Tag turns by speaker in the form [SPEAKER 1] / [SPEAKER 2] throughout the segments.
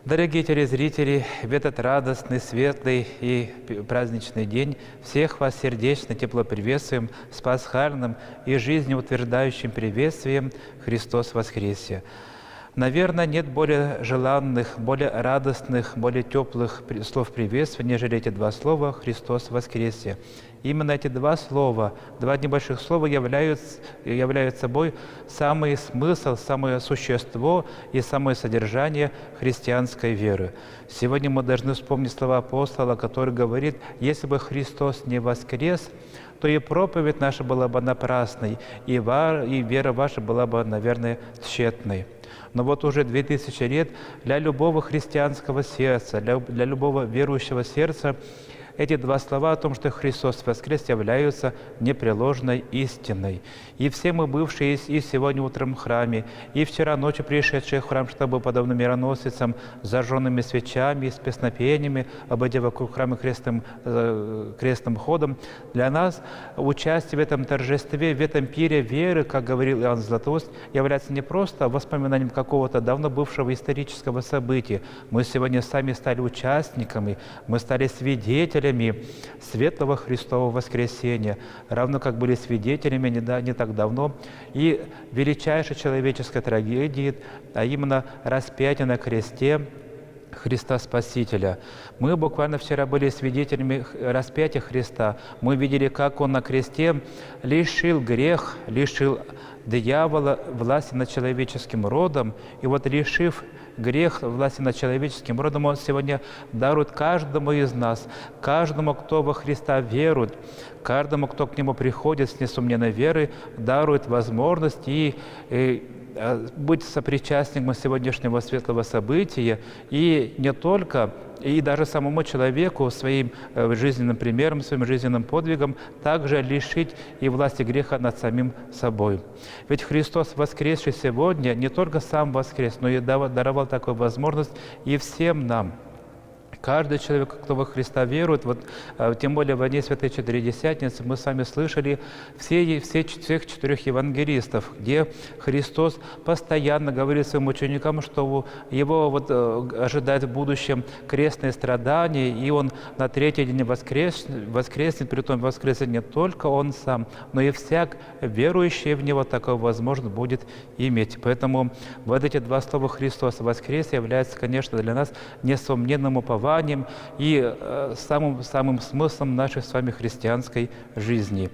[SPEAKER 1] Дорогие телезрители, в этот радостный, светлый и праздничный день всех вас сердечно, тепло приветствуем с пасхальным и жизнеутверждающим приветствием «Христос воскресе!». Наверное, нет более желанных, более радостных, более теплых слов приветствия, нежели эти два слова «Христос воскресе!». Именно эти два слова, два небольших слова являют собой самый смысл, самое существо и самое содержание христианской веры. Сегодня мы должны вспомнить слова апостола, который говорит: «Если бы Христос не воскрес, то и проповедь наша была бы напрасной, и вера ваша была бы, наверное, тщетной». Но вот уже 2000 лет для любого христианского сердца, для любого верующего сердца эти два слова о том, что Христос воскрес, являются непреложной истиной. И все мы, бывшие и сегодня утром в храме, и вчера ночью пришедшие в храм, чтобы подобно мироносицам, с зажженными свечами, с песнопениями, обойдя вокруг храма крестным ходом, для нас участие в этом торжестве, в этом пире веры, как говорил Иоанн Златоуст, является не просто воспоминанием какого-то давно бывшего исторического события. Мы сегодня сами стали участниками, мы стали свидетелями светлого Христового воскресения, равно как были свидетелями не так давно и величайшей человеческой трагедии, а именно распятия на кресте Христа Спасителя. Мы буквально вчера были свидетелями распятия Христа. Мы видели, как Он на кресте лишил грех, лишил дьявола власти над человеческим родом. И вот лишив грех власти над человеческим родом, Он сегодня дарует каждому из нас, каждому, кто во Христа верует, каждому, кто к Нему приходит с несомненной верой, дарует возможность и быть сопричастником сегодняшнего светлого события, и не только, и даже самому человеку своим жизненным примером, своим жизненным подвигом также лишить и власти греха над самим собой. Ведь Христос, воскресший сегодня, не только Сам воскрес, но и даровал такую возможность и всем нам. Каждый человек, кто во Христа верует, тем более в дни Святой Четыредесятницы, мы с вами слышали всех четырех евангелистов, где Христос постоянно говорит своим ученикам, что Его ожидает в будущем крестные страдания, и Он на третий день воскреснет, притом воскреснет не только Он Сам, но и всяк верующий в Него такую возможность будет иметь. Поэтому вот эти два слова «Христос воскрес» являются, конечно, для нас несомненным упованием и самым смыслом нашей с вами христианской жизни.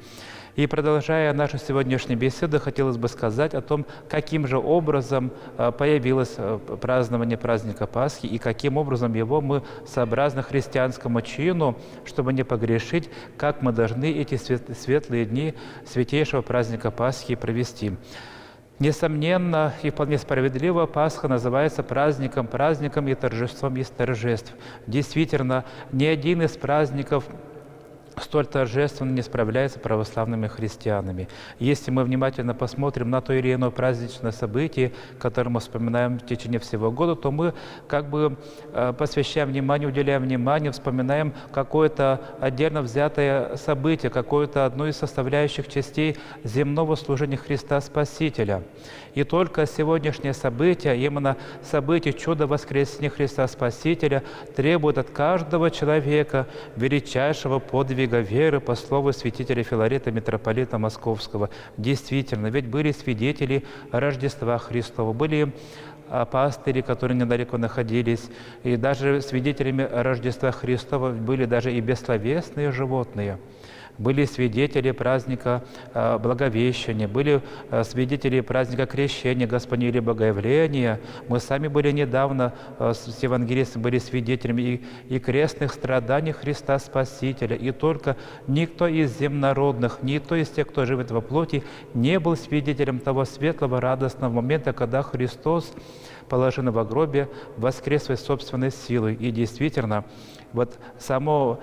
[SPEAKER 1] И продолжая нашу сегодняшнюю беседу, хотелось бы сказать о том, каким же образом появилось празднование праздника Пасхи и каким образом его мы, сообразно христианскому чину, чтобы не погрешить, как мы должны эти светлые дни святейшего праздника Пасхи провести. Несомненно и вполне справедливо, Пасха называется праздником и торжеством из торжеств. Действительно, ни один из праздников столь торжественно не справляется православными христианами. Если мы внимательно посмотрим на то или иное праздничное событие, которое мы вспоминаем в течение всего года, то мы посвящаем внимание, уделяем внимание, вспоминаем какое-то отдельно взятое событие, какое-то одно из составляющих частей земного служения Христа Спасителя. И только сегодняшнее событие, именно событие чуда воскресения Христа Спасителя, требует от каждого человека величайшего подвига веры по слову святителя Филарета, митрополита Московского. Действительно, ведь были свидетели Рождества Христова, были пастыри, которые недалеко находились, и даже свидетелями Рождества Христова были даже и бессловесные животные. Были свидетели праздника Благовещения, были свидетели праздника Крещения Господня или Богоявления. Мы сами были недавно с евангелистами были свидетелями и крестных страданий Христа Спасителя. И только никто из земнородных, никто из тех, кто живет во плоти, не был свидетелем того светлого, радостного момента, когда Христос, положенный во гробе, воскрес своей собственной силой. И действительно, сам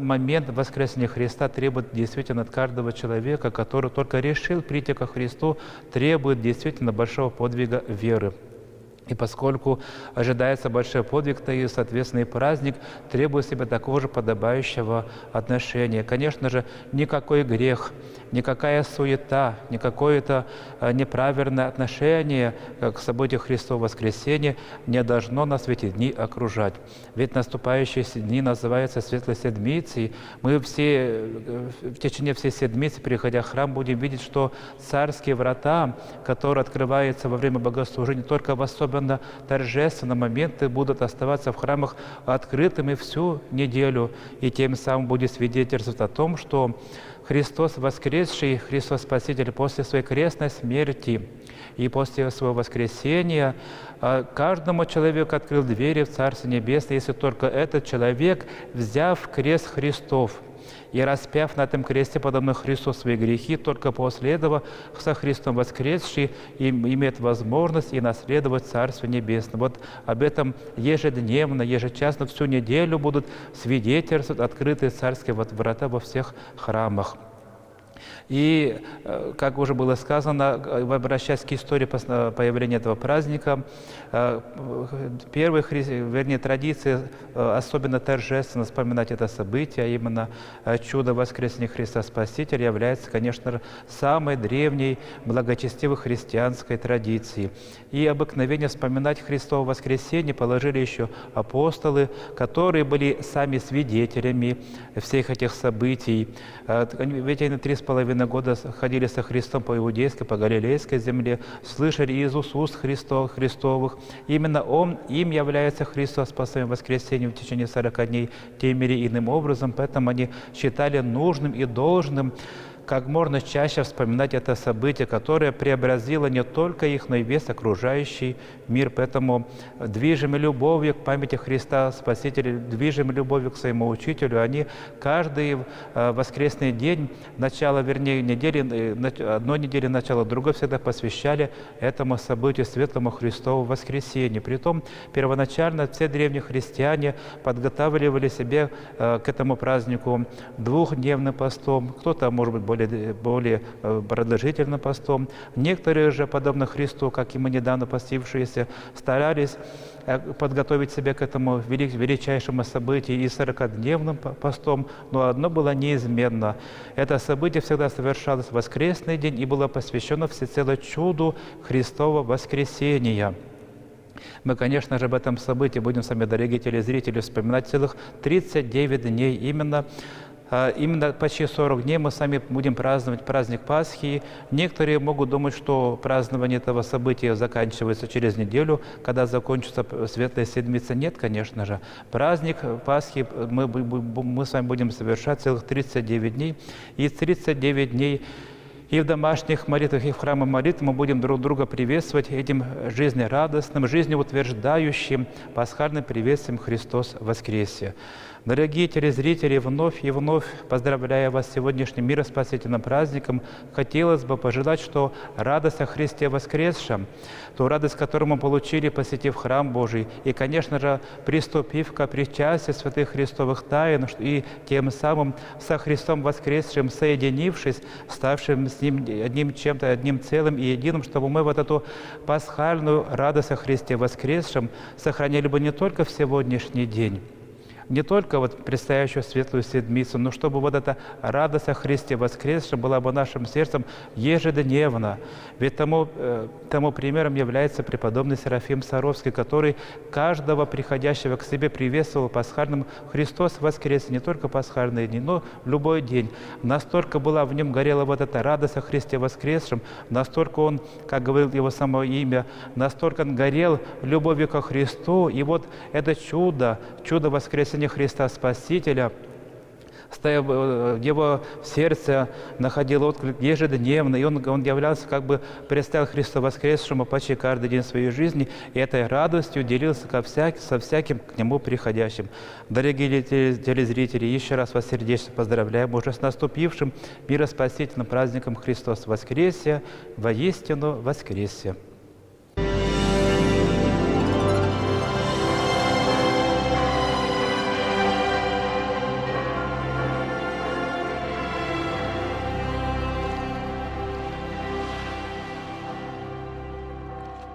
[SPEAKER 1] момент воскресения Христа требует действительно от каждого человека, который только решил прийти ко Христу, требует действительно большого подвига веры. И поскольку ожидается большой подвиг, то и, соответственно, и праздник требует себе такого же подобающего отношения. Конечно же, никакой грех, никакая суета, никакое-то неправильное отношение к событию Христова воскресения не должно нас в эти дни окружать. Ведь наступающие дни называются Светлой Седмицей. Мы все в течение всей седмицы, приходя в храм, будем видеть, что царские врата, которые открываются во время богослужения, только в особенно торжественные моменты будут оставаться в храмах открытыми всю неделю, и тем самым будет свидетельствовать о том, что Христос воскресший, Христос Спаситель после своей крестной смерти и после своего воскресения каждому человеку открыл двери в Царство Небесное, если только этот человек, взяв крест Христов и распяв на этом кресте подобно Христу свои грехи, только после этого со Христом воскресший имеет возможность и наследовать Царство Небесное. Вот об этом ежедневно, ежечасно, всю неделю будут свидетельствовать открытые царские врата во всех храмах. И, как уже было сказано, обращаясь к истории появления этого праздника, первые, вернее, традиции особенно торжественно вспоминать это событие, а именно чудо воскресения Христа Спасителя, является, конечно, самой древней благочестивой христианской традицией. И обыкновение вспоминать Христово воскресение положили еще апостолы, которые были сами свидетелями всех этих событий. Ведь они 3,5 года ходили со Христом по иудейской, по галилейской земле, слышали из уст Христовых. Именно им является Христос по своему воскресению в течение 40 дней тем или иным образом, поэтому они считали нужным и должным как можно чаще вспоминать это событие, которое преобразило не только их, но и весь окружающий мир. Поэтому движимы любовью к памяти Христа Спасителя, движимы любовью к своему Учителю, они каждый воскресный день, начало, вернее, недели, одной недели начала, другой всегда посвящали этому событию, светлому Христову воскресению. Притом, первоначально все древние христиане подготавливали себя к этому празднику двухдневным постом, кто-то, может быть, более продолжительным постом. Некоторые же, подобно Христу, как и мы недавно постившиеся, старались подготовить себя к этому величайшему событию и 40-дневным постом, но одно было неизменно. Это событие всегда совершалось в воскресный день и было посвящено всецело чуду Христова воскресения. Мы, конечно же, об этом событии будем с вами, дорогие телезрители, вспоминать целых 39 дней. Именно почти 40 дней мы сами будем праздновать праздник Пасхи. Некоторые могут думать, что празднование этого события заканчивается через неделю, когда закончится Светлая Седмица. Нет, конечно же. Праздник Пасхи мы с вами будем совершать целых 39 дней. И 39 дней и в домашних молитвах, и в храме молитв мы будем друг друга приветствовать этим жизнерадостным, жизнеутверждающим пасхальным приветствием «Христос воскресе». Дорогие телезрители, вновь и вновь поздравляя вас с сегодняшним мироспасительным праздником, хотелось бы пожелать, что радость о Христе воскресшем, ту радость, которую мы получили, посетив храм Божий, и, конечно же, приступив к причастию святых христовых тайн, и тем самым со Христом воскресшим, соединившись, ставшим с Ним одним целым и единым, чтобы мы вот эту пасхальную радость о Христе воскресшем сохранили бы не только в сегодняшний день, не только вот предстоящую Светлую Седмицу, но чтобы вот эта радость о Христе воскресшем была бы нашим сердцем ежедневно. Ведь тому примером является преподобный Серафим Саровский, который каждого приходящего к себе приветствовал пасхальным «Христос воскресе», не только пасхальные дни, но любой день. Настолько была в нем горела вот эта радость о Христе воскресшем, настолько он, как говорил его само имя, настолько он горел любовью ко Христу. И вот это чудо воскресения Христа Спасителя, в его сердце находил отклик ежедневно, и он являлся, как бы предстоял Христу воскресшему почти каждый день своей жизни, и этой радостью делился со всяким к нему приходящим. Дорогие телезрители, еще раз вас сердечно поздравляем уже с наступившим мироспасительным праздником Христос воскресе, воистину воскресе.